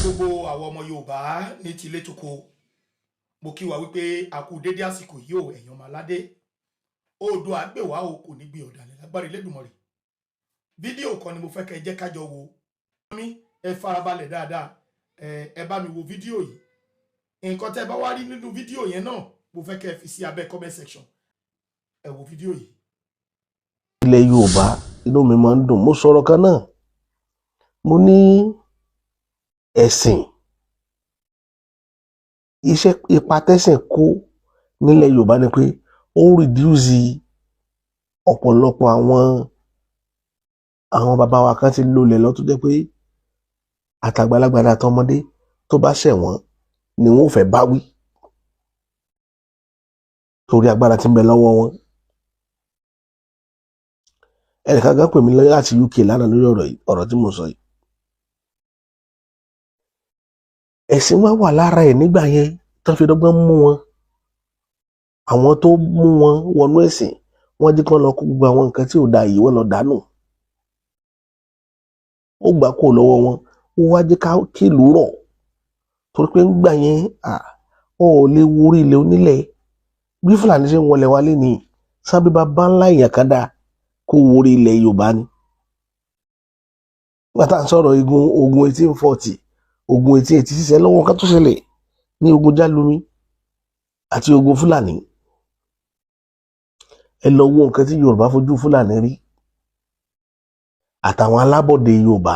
gbogbo àwọn ọmọ Yorùbá ní tilé toko mo kí wa wípé a kú dédé àsìkò yìí o ẹ̀yin ọmọ aládé Oòduà gbè wá o kò ní gbé ọ̀dàlẹ̀ lágbára Elédùmarè. Fídíò kan ni mo fẹ́ kẹ́ jẹ́ kájọ wo mi ẹ farabalẹ̀ dáadáa ẹ bá mi wo fídíò yìí nǹkan tẹ́ bá wá rí nínú fídíò yẹn náà mo fẹ́ kẹ́ fi sí abẹ́ comment section ẹ wo fídíò yìí. Ilẹ̀ Yorùbá inú mi máa ń dùn mo sọ̀rọ̀ kan náà mo ní ẹ̀sìn iṣẹ́ ipa tẹ́sìn kó nílẹ̀ Yorùbá ni pé ó rìdíùsì ọ̀pọ̀lọpọ̀ àwọn bàbá wa kan ti lólẹ̀ lọ tó jẹ́ pé àtàgbàlagbà àtọmọdé tó bá ṣẹ̀ wọ́n ni wọ́n ò fẹ́ bá wí torí agbára tí ń bẹ lọ́wọ́ wọn. ẹnìkan gan pè mí láti UK lánàá lórí ọ̀rọ̀ tí mo sọ yìí. ẹ̀sìn wa wà lára ẹ̀ nígbà yẹn tó fi dọ́gbọ́n mú wọn àwọn tó mú wọn wọnú ẹ̀sìn wọ́n jí kán lọ kó gbogbo àwọn nǹkan tí ò da yìí wọ́n lọ dànù ó gbà kó lọ́wọ́ wọn ó wá jẹ́ ká kìlú rọ̀ torí pé ńgbà yẹn ò lè wórí ilẹ̀ onílẹ̀ bí Fúlàní ṣe ń wọlé wálé ní sábẹ́ bá ńlá èèyàn kan dáa kó wórí ilẹ̀ Yorùbá ni. nígbà tá à ń sọ̀rọ̀ ogun 1840 ogun 1886 lọ́wọ́ kan tó ṣẹlẹ̀ ní ogun Jálumi àti ogun Fúlàní. ẹ lọ wo nǹkan tí Yorùbá fojú Fúlàní rí àtàwọn alábọ̀dé Yorùbá.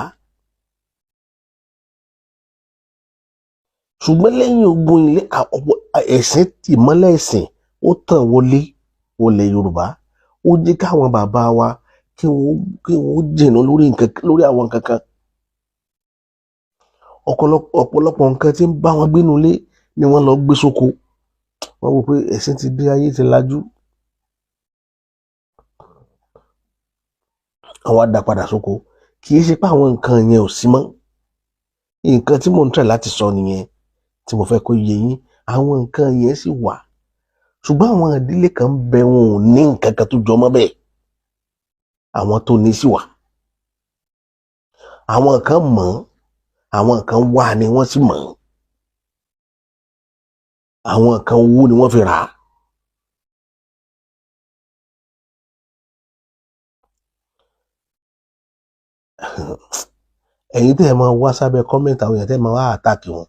ṣùgbọ́n lẹ́yìn ogun ilé ẹ̀sìn ìmọ́lẹ̀ ẹ̀sìn ó tàn wọlé Yorùbá ó jẹ́ káwọn bàbá wa kí wọ́n jìnnà lórí àwọn nǹkan kan. ọ̀pọ̀lọpọ̀ nǹkan tí ń bá wọn gbénu lé ni wọ́n lọ gbé sóko wọ́n wò pé ẹ̀sìn ti dé ayé ti lajú àwọn á dá padà sóko kì í ṣe pé àwọn nǹkan yẹn ò sí mọ́ nǹkan tí mò ń tẹ̀ láti sọ nìyẹn tí mo fẹ́ kó yé yín àwọn nǹkan yẹn sì wà ṣùgbọ́n àwọn ìdílé kan bẹ wọn ò ní nǹkan kan tó jọ mọ́ bẹ́ẹ̀ àwọn tó ní sí wà àwọn kan mọ̀ àwọn kan wà ní wọ́n sì mọ̀ àwọn kan owó ni wọ́n fi rà á. ẹ̀yin tẹ́ ẹ máa wá sábẹ́ kọ́mẹ́ǹtì àwọn èèyàn tẹ́ ẹ máa wá àtàkì wọn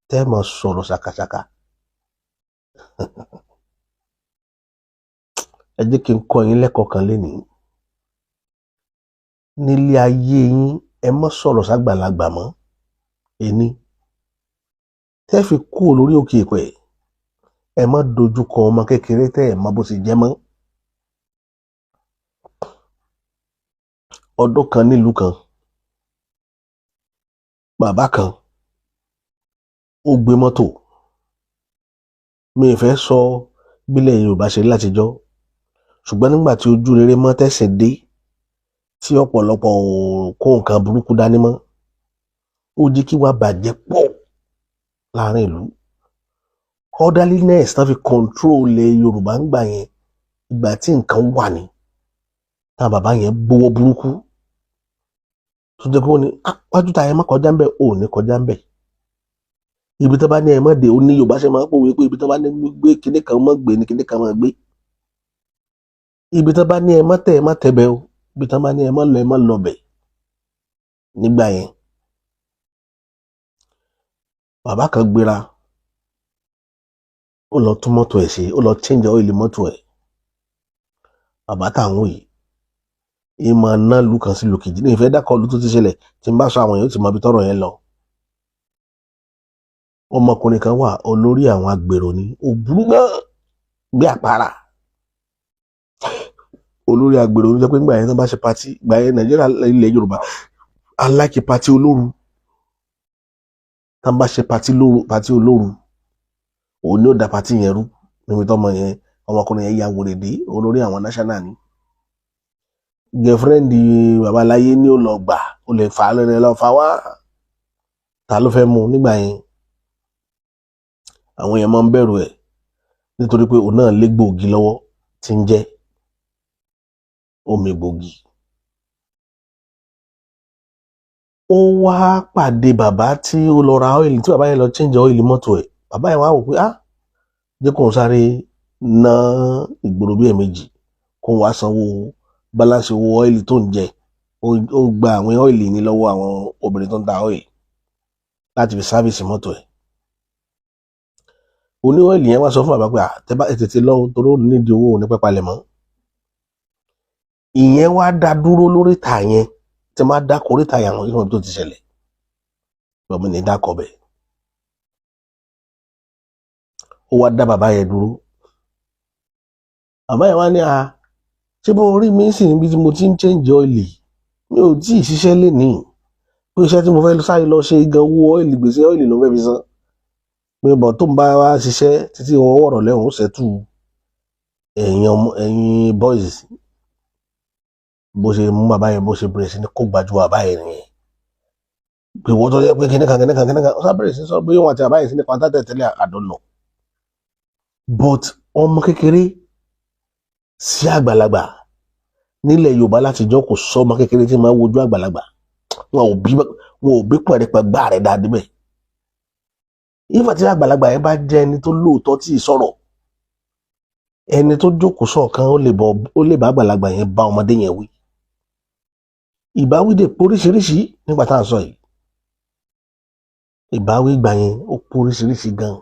tẹ́ ẹ máa sọ̀rọ̀ ṣàkàṣàkà ẹ jẹ́ kí n kọ́ yín lẹ́kọ̀ọ́ kan lénìí nílé ayé yín ẹ má sọ̀rọ̀ ságbàlagbà mọ́ ẹni tẹ́ fi kú lórí òkè ìpẹ́ ẹ má dojú kọ ọmọ kékeré tẹ́ ẹ má bó ṣe jẹ́ mọ́. ọdún kan nílùú kan bàbá kan ó gbé mọ́tò mi ì fẹ́ sọ bílẹ̀ Yorùbá ṣe látijọ́ ṣùgbọ́n nígbà tí ojú rere mọ́ tẹ̀sìn dé tí ọ̀pọ̀lọpọ̀ kó nǹkan burúkú dání mọ́ ó jẹ́ kí wàá bàjẹ́ pọ̀ láàrin ìlú. orderliness tán fi control ilẹ̀ Yorùbá ń gbà yẹn ìgbà tí nǹkan wà ní táwọn bàbá yẹn gbowó burúkú tó jẹ́ pé wọ́n ní wájú ta ẹ má kọjá ń bẹ̀ ò ní kọjá ń bẹ̀ ibi tó bá ní ẹ má dé ó ní Yorùbá ṣe máa ń pòwe pé ibi tó bá ní gbé kinní kan mọ́ gbé ní kinní kan máa gbé ibi tó bá ní ẹ má tẹ̀ ẹ má tẹ̀ bẹ̀ o ibi tó bá ní ẹ má lọ bẹ̀. nígbà yẹn bàbá kan gbéra ó lọ tún mọ́tò ẹ̀ ṣe ó lọ change oil mọ́tò ẹ̀ bàbá táwọn yìí ìmọ̀ náà lù kan sí lù kejì ní ìfẹ́ dákọ̀ lù tó ti ṣẹlẹ̀ tí n bá sọ àwọn èèyàn ti mọ ibi tọ́rọ̀ yẹn lọ. ọmọkùnrin kan wà olórí àwọn agbèrò ni ó burú náà bí àpárá olórí agbèrò ló jẹ́ pé nígbà yẹn tó bá ṣe pati ìgbà yẹn Nàìjíríà ilẹ̀ Yorùbá aláìkí pati olóru tó bá ṣe pati olóru òun ni ó da pati yẹn rú níbi tọ́mọ yẹn ọmọkùnrin yẹn ya wèrè dé olórí àwọn national ni girlfriend babaláyé ni ó lọ gbà ó lè fà á lẹ́nu lọ fà wá ta ló fẹ́ mú nígbà yẹn àwọn èèyàn máa ń bẹ̀rù ẹ̀ nítorí pé òun náà lé gbòógì lọ́wọ́ tí ń jẹ́ omi gbòógì ó wá pàdé bàbá tí ó lọ ra ọ́ìlì tí bàbá yẹn lọ change ọ́ìlì mọ́tò ẹ̀ bàbá yẹn wá wò pé jẹ́ kóun sáré ná ìgboro bí ẹ̀ẹ̀mejì kóun wá sanwó balance owó ọ́ìlì tó ń jẹ ó gba àwọn ọ́ìlì ní lọ́wọ́ àwọn obìnrin tó ń ta ọ́ìlì láti fi sáfìsì mọ́tò ẹ̀ oní ọ́ìlì yẹn wá sọ fún bàbá pé tẹ́bá tètè lọ torí òun nídìí owó òun ní pẹ́palẹ̀ mọ́ ìyẹn wá dá dúró lórí ìta yẹn tí máa dákọ̀ orí ìta yẹn àwọn ìwọ̀n tó ti ṣẹlẹ̀ bàbá ní dákọ̀ bẹ̀ ó wá dá bàbá yẹn dúró bàbá yẹn wá ní ṣé bó rí mi sì níbi tí mo ti ń change ọ́ìlì mi ò tí ì ṣiṣẹ́ lénìí pé iṣẹ́ tí mo fẹ́ sáré lọ ṣe gan owó ọ́ìlì gbèsè ọ́ìlì ló fẹ́ fi san pé bọ̀ tó ń bá wa ṣiṣẹ́ títí wọn wọ̀rọ̀ lẹ́hùn ó ṣẹ́tù ẹ̀yin boys bó ṣe mú bàbá yẹn bó ṣe bẹ̀rẹ̀ sí ní kó gbájú bàbá yẹn nìyẹn pé wọ́n tó yẹ pé kíníkan ó sábẹ̀rẹ̀ sí sọ pé wọn àti bàbá yẹn sí ní pàǹtàtẹ̀ tẹ́lẹ̀ àdọ́nà but ọmọ kékeré sí àgbàlagbà nílẹ̀ Yorùbá látijọ́ kò sọ ọmọ kékeré tí máa wojú àgbàlagbà wọn ò bí pẹ̀rẹ̀pẹ̀ gbá rẹ̀ dáadé bẹ́ẹ̀ ìfà tí àgbàlagbà yẹn bá jẹ́ ẹni tó lóòótọ́ tí ì sọ̀rọ̀ ẹni tó jókòó sọ̀kan ó lè bá àgbàlagbà yẹn bá ọmọdé yẹn wí ìbáwí dè póríṣiríṣi nígbà tá à ń sọ yìí ìbáwí gbà yẹn ó póríṣiríṣi gan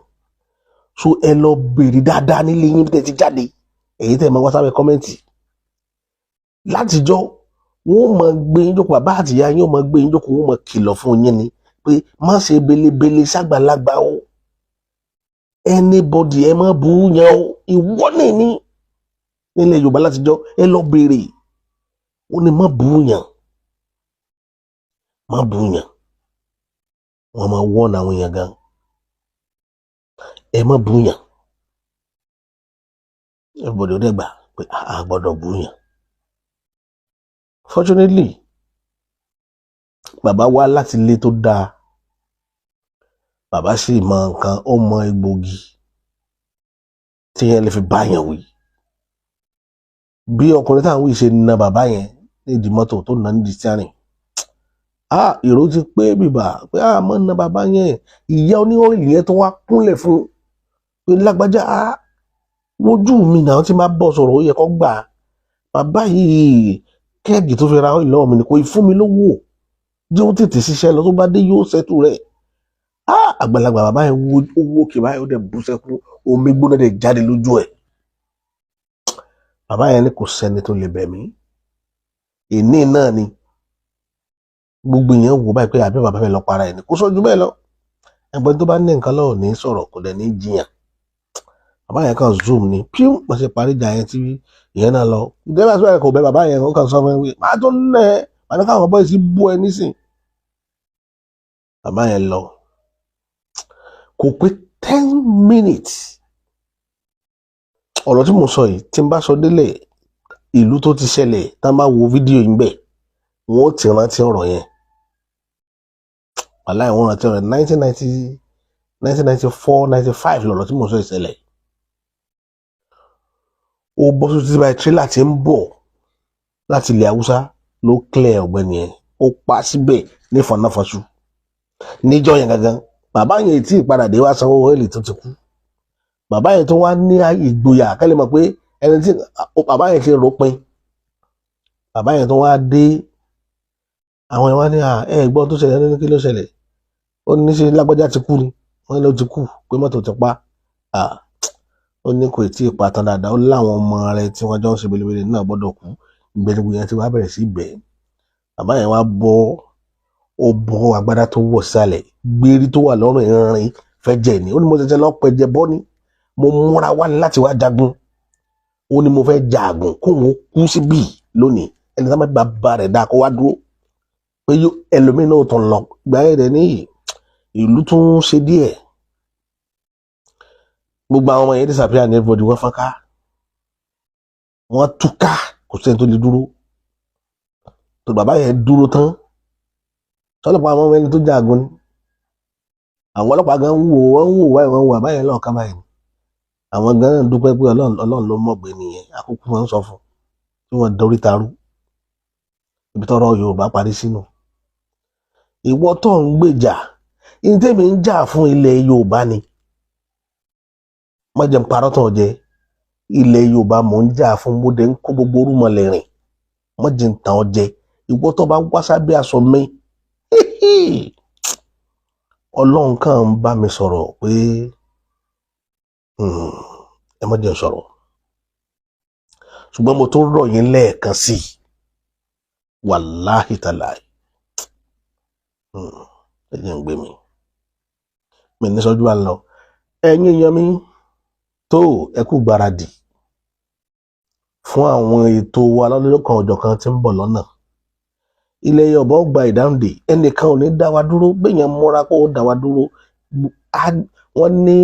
so ẹ lọ béèrè dáadáa nílé yín tẹ́ ti jáde èyí tẹ́ máa wá sábẹ́ kọ́mẹ́ǹtì látijọ́ wọn ò máa gbé yín jókòó bàbá àtìyá yín ò máa gbé yín jókòó wọn ò máa kìlọ̀ fún yín ni pé má ṣe belebele ságbàlagbà o anybody ẹ má bú yẹn o ìwọ ní nílẹ̀ Yorùbá látijọ́ ẹ lọ béèrè ó ní má bú yẹn wọn máa wọ́n àwọn èèyàn gan ẹ má bú yẹn everybody ó dẹ́gbà pé a gbọ́dọ̀ bú yẹn fortunately bàbá wá láti ilé tó dáa bàbá sì mọ nǹkan ó mọ egbògi tí yẹn lè fi bá yẹn wí bí ọkùnrin táwọn wí ṣe na bàbá yẹn nídìí mọ́tò tó nà nídìí steering èrò ti pé bìbà pé mọ́ na bàbá yẹn ìyá oníwọ̀nyí yẹn tó wá kúnlẹ̀ fún pé lágbájá wojú mi náà tí máa bọ̀ sọ̀rọ̀ ó yẹ kó gbà bàbá yìí kẹ́ẹ̀gì tó fi ra ọ́ìlì lọ́wọ́ mi ni kò fún mi lówó jẹ́ ó tètè ṣiṣẹ́ lọ tó bá dé yóò ṣẹ́tù rẹ̀ àgbàlagbà bàbá yẹn owó òkè báyìí ó dẹ̀ bú sẹ́kún omi gbóná dẹ̀ jáde lójú ẹ̀ bàbá yẹn ní kò sẹ́ni tó lè bẹ̀ mí ìní náà ni gbogbo èèyàn wò báyìí pé àbí bàbá mi lọ para ẹ̀ ní kó sọ́jú bẹ́ẹ̀ lọ ẹgbẹ́ tó bá ní nǹkan lọ́wọ́ ní sọ̀rọ̀ kò dẹ̀ ní jiyàn bàbá yẹn kan zoom ni píú wọ́n ṣe parí ìjà yẹn tí ìyẹn náà lọ ìdẹ́gbà sọ ẹ̀ kò bẹ bàbá yẹn kan sọ fún ẹ máa tó nẹ màá ní káwọn bọ́ sí bú ẹ nísìn bàbá yẹn lọ kò pé 10 minutes ọ̀rọ̀ tí mo sọ yìí tí n bá sọ délẹ̀ ìlú tó ti ṣẹlẹ̀ tá n bá wo fídíò yìí bẹ̀ wọ́n ti rántí ọ̀rọ̀ yẹn wàláhì wọ́n rántí ọ̀rọ̀ 1994-95 lọ̀rọ̀ tí mo sọ ìṣẹ̀lẹ̀ ó bọ́ sí títí báyìí tírélà tí ń bọ̀ láti ilẹ̀ haúsá ló clear ọ̀gbẹ́ni yẹn ó pa síbẹ̀ ní fanáfaṣu níjọ́ yẹn gangan bàbá yẹn tí ìpadà dé wá sanwó ọ́ìlì tó ti kú bàbá yẹn tó wá ní ìgboyà kẹ́lẹ́ mọ̀ pé ẹni tí bàbá yẹn ti ròpin bàbá yẹn tó wá dé àwọn ẹ̀ wá ní gbọ́ tó ṣẹlẹ̀ ní kí ló ṣẹlẹ̀ ó ní ṣe lágbájá ti kú ni wọ́n ló ti kú pé mọ́tò ti pa ó ní kò tí ì pa tán dáadáa ó láwọn ọmọ rẹ̀ tí wọ́n jọ ń ṣe belebele náà gbọ́dọ̀ kú ìgbẹ́nigbò yẹn ti wá bẹ̀rẹ̀ sí bẹ́ẹ̀ bàbá yẹn wá ó bọ́ agbádá tó wọ̀ sálẹ̀ gbérí tó wà lọ́rùn ìrìn fẹ́ jẹ́ ni ó ní mo ṣẹ̀ṣẹ̀ lọ pẹ̀jẹ̀ bọ́ ni mo múra wá láti wá jagun ó ní mo fẹ́ jagun kóun kú síbí lónìí ẹni tá bá bá rẹ̀ dáa kó wá dúró pé ẹlòmíín náà tán lọ gbà ẹ̀ rẹ̀ níyì ìlú tún ṣe díẹ̀ gbogbo àwọn ọmọ yẹn disappear ní everybody wọ́n fọ́nká wọ́n túká kò sẹ́ni tó lè dúró tó bàbá yẹn dúró tán sọlọ́pàá àwọn ọmọ ẹni tó jagun ni àwọn ọlọ́pàá gan wò wáyé wọ́n wò bàbá yẹn lọ́ọ̀ká báyìí àwọn gan náà dúpẹ́ pé ọlọ́run ló mọ̀gbẹ́ nìyẹn àkókò wọn sọ fún tí wọ́n dorí tarú ibi tọ́rọ̀ Yorùbá parí sínú ìwọ tó ń gbèjà ní tèmi ń jà fún ilẹ̀ Yorùbá ni má jẹ́ n parọ́ tán jẹ ilẹ̀ Yorùbá mò ń jà fún mo dẹ̀ ń kó gbogbo orúmọlẹ̀ rìn má jẹ́ n tàn ọ́ jẹ ìwọ tó bá wá sábẹ́ aṣọ mi Ọlọ́run kàn ń bá mi sọ̀rọ̀ pé ẹ má jẹ́ n sọ̀rọ̀ ṣùgbọ́n mo tó rọ̀ yín lẹ́ẹ̀kan sí wàláhì tàláì ẹ jẹ́ ń gbé mi ní sọ́jú àlọ́ ẹ̀yin èèyàn mi tó ẹ kú gbáradì fún àwọn ètò wa lọ́lọ́kan ọ̀jọ̀kan tí ń bọ̀ lọ́nà ilẹ̀ Yorùbá gba ìdáǹdè ẹnìkan ò ní dá wa dúró gbẹ̀yàn múra kó dá wa dúró wọ́n ní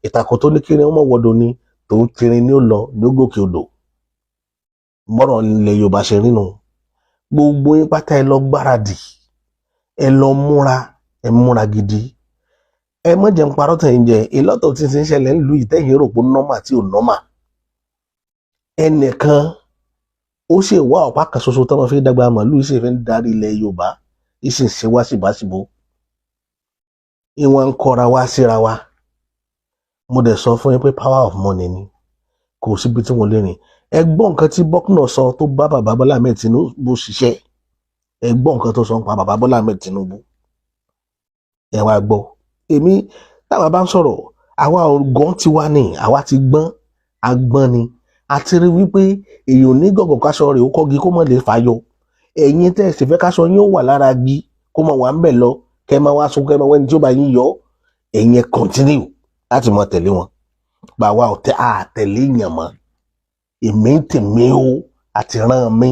ìtàkùn tó ní kiri wọ́n mọ̀ wọ́dọ̀ ni tó ń kiri ní ó lọ ní ó gòkè odò bọ́rọ̀ ilẹ̀ Yorùbá ṣe rí nù gbogbo yín pátá ẹ lọ gbáradì ẹ lọ múra gidi ẹ mọ̀ jẹ́ ń parọ́ tẹ̀ ń jẹ ìlọ́tọ̀ tí ti ń ṣẹlẹ̀ nílùú ìtẹ́yìn rò pé nọ́mà tí ò nọ́mà ẹnìkan ó ṣe wá ọ̀pá kan ṣoṣo tó máa fi dàgbà màlúù ṣe fi ń darí ilẹ̀ Yorùbá ìṣe ṣe wá síbáṣibó ìwọ̀n ń kọ́ra wá síra wa mo dẹ̀ sọ fún yín pé power of money ni kò síbi tí wọ́n lè rìn ẹ gbọ́ nǹkan tí Bọ́kúnà sọ tó bá bàbá Bọ́lá Ahmed Tinubu ṣiṣẹ́ ẹ gbọ́ nǹkan tó sọ ń pa bàbá Bọ́lá Ahmed Tinubu ẹ wá gbọ́ èmi táwa bá ń sọ̀rọ̀ àwa ọ̀gán ti wá ní àwa ti agbọ́n ni àti rí wípé èèyàn ní gọ̀gọ̀ káṣọ rẹ̀ ó kọ́gi kó mọ̀ lè fàyọ ẹ̀yin tẹ́ ẹ sì fẹ́ káṣọ yín ó wà lára gi kó mọ̀ wà ń bẹ̀ lọ kẹ́ máa wá sún kẹ́ máa wẹ́ni tí ó bá yín yọ ẹ̀yin continue láti mọ tẹ̀lé wọn bá wa àtẹ̀lé èèyàn mọ́ èmi ń tèmi ó àti ràn mí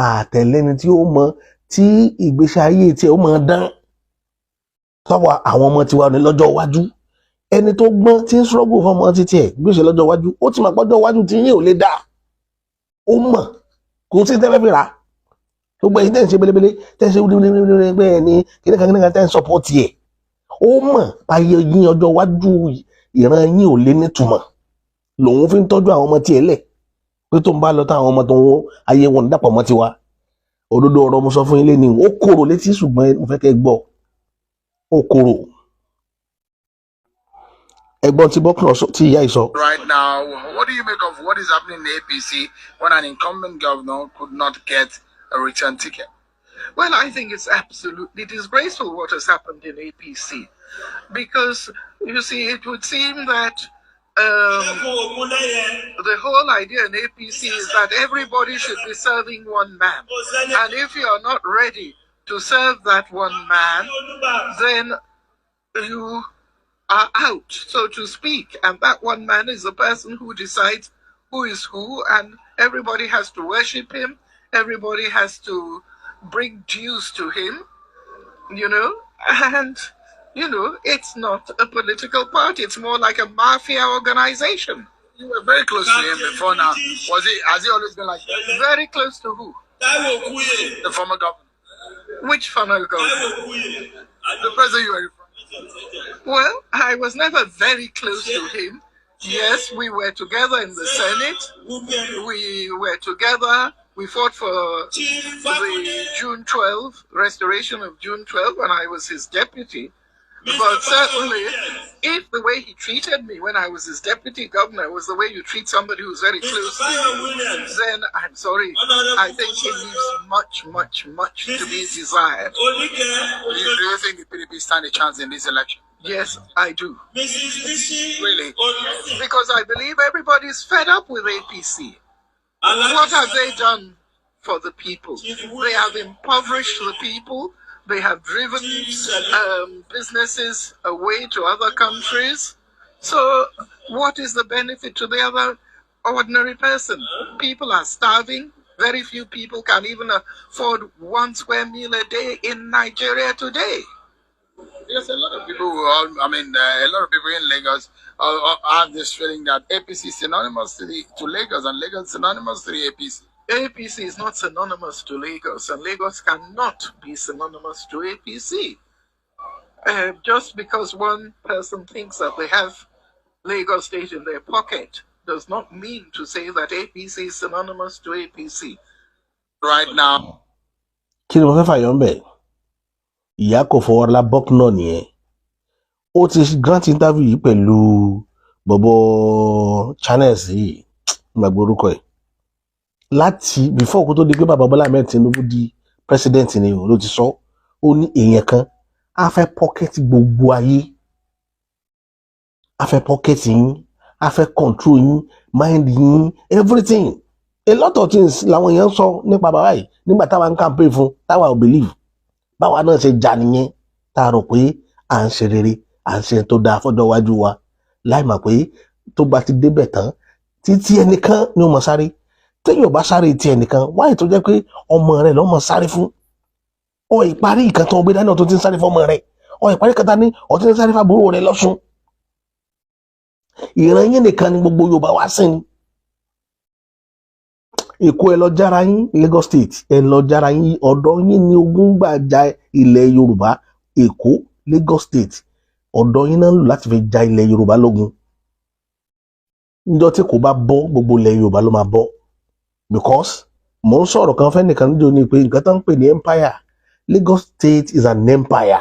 àtẹ̀lé ni tí ó mọ tí ìgbésí ayé tí ó mọ dán tọ́wọ́ àwọn ọmọ tiwa ní lọ́jọ́ iwájú ẹni tó gbọ́n tí ń struggle fún ọmọ títí ẹ̀ gbèsè lọ́jọ́ iwájú ó ti mọ̀ pọ́jọ́ iwájú tí yín ò lè dá ó mọ̀ kò sí tẹ́lẹ̀ fi rà gbogbo ẹ̀yin tẹ́ ń ṣe belebele tẹ́ ń ṣe wúlíwúlíwúlí pé ẹni kíníkan tẹ́ ń support ẹ̀ ó mọ̀ ayé yín ọjọ́ iwájú ìran yín ò lè nítumọ̀ lòun fi ń tọ́jú àwọn ọmọ tiẹ̀ lẹ̀ pé tó ń bá lọ táwọn ọmọ tó ń ayé wọn dàpọ̀ mọ́ tiwa òdodo ọ̀rọ̀ mo sọ fún yín lé ní ó korò létí ṣùgbọ́n mo fẹ́ kẹ́ gbọ́ ó korò ẹ̀gbọ́n tí Bọ́kúnà tí ìyá ìsọ. Right now, what do you make of what is happening in the APC when an incumbent governor could not get a return ticket? Well, I think it's absolutely disgraceful what has happened in APC. Because, you see, it would seem that the whole idea in APC is that everybody should be serving one man. And if you are not ready to serve that one man, then you are out, so to speak. And that one man is the person who decides who is who, and everybody has to worship him. Everybody has to bring dues to him, and, it's not a political party. It's more like a mafia organization. You were very close to him before now. Has he always been like that? Very close to who? The former governor. Which former governor? The president you were referring to. Well, I was never very close to him. Yes, we were together in the Senate. We were together. We fought for the June 12, restoration of June 12 when I was his deputy. But certainly, if the way he treated me when I was his deputy governor was the way you treat somebody who's very close to you, then I'm sorry. I think it leaves much to be desired. Do you think the PDP stand a chance in this election? Yes, I do. Really? Because I believe everybody's fed up with APC. What have they done for the people? They have impoverished the people. They have driven businesses away to other countries. So what is the benefit to the other ordinary person? People are starving. Very few people can even afford 1 square meal a day in Nigeria today. Yes, a lot of people in Lagos have this feeling that APC is synonymous to Lagos and Lagos is synonymous to the APC. APC is not synonymous to Lagos, and Lagos cannot be synonymous to APC. Just because one person thinks that they have Lagos State in their pocket does not mean to say that APC is synonymous to APC. Right now. Kí ni mo fẹ́ fàyọ̀ ń bẹ̀? ìyá kò fọwọ́rọ́lá Bucknor nìyẹn ó ti grant interview yìí pẹ̀lú bọ̀bọ̀ channels yìí gbàgbé orúkọ ẹ̀ láti before kó tó di pé bàbá Bọ́lá Ahmed Tinubu di president ni ló ti sọ ó ní èèyàn kan á fẹ́ pocket gbogbo ayé á fẹ́ pocket yín á fẹ́ control yín mind yín everything a lot of things làwọn èèyàn sọ nípa bàbá yìí nígbà táwa ń campaign fún táwa ò believe báwa náà ṣe jà nìyẹn tá a rò pé à ń ṣe rere à ń ṣe tó dáa fọ́jọ́ iwájú wa láì mọ̀ pé tó bá ti débẹ̀ tán títí ẹnìkan ni ó mọ̀ sáré téèyàn bá sáré ti ẹnìkan wáyé tó jẹ́ pé ọmọ rẹ̀ ló mọ̀ sáré fún ọ ìparí ìkan tó ń gbé dání ọ̀tún ti ń sáré fún ọmọ rẹ̀ ọ ìparí kan dání ọ̀tún ti ń sáré fún àbúrò rẹ̀ lọ́sùn ìran yín nìkan ni gbogbo Yorùbá wá sí ni Èkó ẹ lọ jára yín Lagos State ẹ lọ jára yín ọ̀dọ̀ yín ni ogun gbà ja ilẹ̀ Yorùbá Èkó Lagos State ọ̀dọ̀ yín náà lò láti fi ja ilẹ̀ Yorùbá lógun níjọ́ tí kò bá bọ́ gbogbo ilẹ̀ Yorùbá ló máa bọ́ because mò ń sọ̀rọ̀ kan fẹ́ nìkan níjọ́ ni pé nǹkan tó ń pè ní empire Lagos State is an empire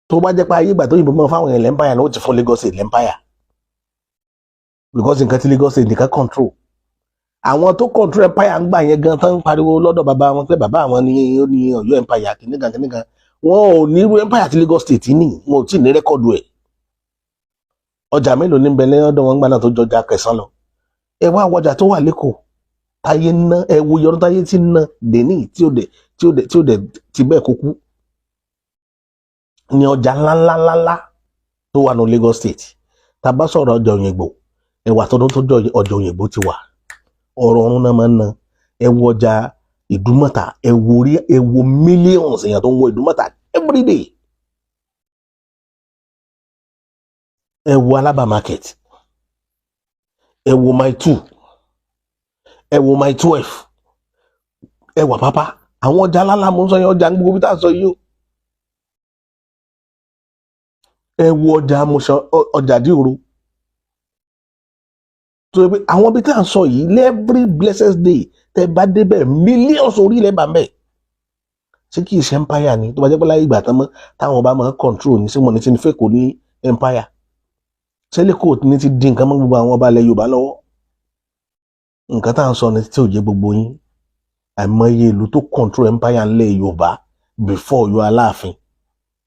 tó bá jẹ́ pé ayé ìgbà tó yìnbọn mọ́ fáwọn èèyàn empire náà ó ti fún Lagos State empire because nǹkan tí Lagos State nìkan control àwọn tó control empire ń gbà yẹn gan tán ń pariwo lọ́dọ̀ bàbá wọn pé bàbá àwọn ni ó ní Ọ̀yọ́ empire kìnnìkan wọn ò ní irú empire tí Lagos State ní wọn ò tí ì ní rẹ́kọ̀dù ẹ̀ ọjà mélòó ní bẹ̀lẹ́ ọ̀dọ̀ wọn gbà náà tó jọjà Kẹsàn lọ ẹ wá ọjà tó wà lẹ́kọ̀ọ́ táyé ná ẹ wo yọrọ táyé tí ná dèní tí ó dẹ̀ ti bẹ́ẹ̀ kó kú ní ọjà ńláńláńlá tó wà ní Lagos State tá a bá sọ̀rọ̀ ọjà Òyìngbò ẹ wà tọdún tó jọ ọjà Òyìngbò ti wà ọ̀rọ̀ ọ̀run náà máa ń ná ẹ wo ọjà Ìdúmọ̀tà ẹ wo millions èèyàn tó ń wọ Ìdúmọ̀tà everyday ẹ wo Alaba market ẹ wo my 2 ẹ wo my 12 ẹ wà pápá àwọn ọjà ńláńlá mo ń sọ yẹn ọjà gbogbo bí tá a sọ yìí o ẹ wo ọjà Àmọ̀ṣọ́ ọjà Dìrò tó yẹ pé àwọn bí tá a sọ yìí every blessed day tẹ bá débẹ̀ millions orí ilẹ̀ bá mẹ́ ṣé kì í ṣe empire ni tó bá jẹ́ pé láyé ìgbà táwọn bá máa control ní sí mọ̀ ní ti ní fẹ́ kò ní empire ṣẹlẹ̀ kò ní ti di nǹkan mọ́ gbogbo àwọn ọba ilẹ̀ Yorùbá lọ́wọ́ nǹkan tá à ń sọ ní tí ò jẹ́ gbogbo yín àìmọye ìlú tó control empire ńlẹ̀ Yorùbá before Ọ̀yọ́ Aláàfin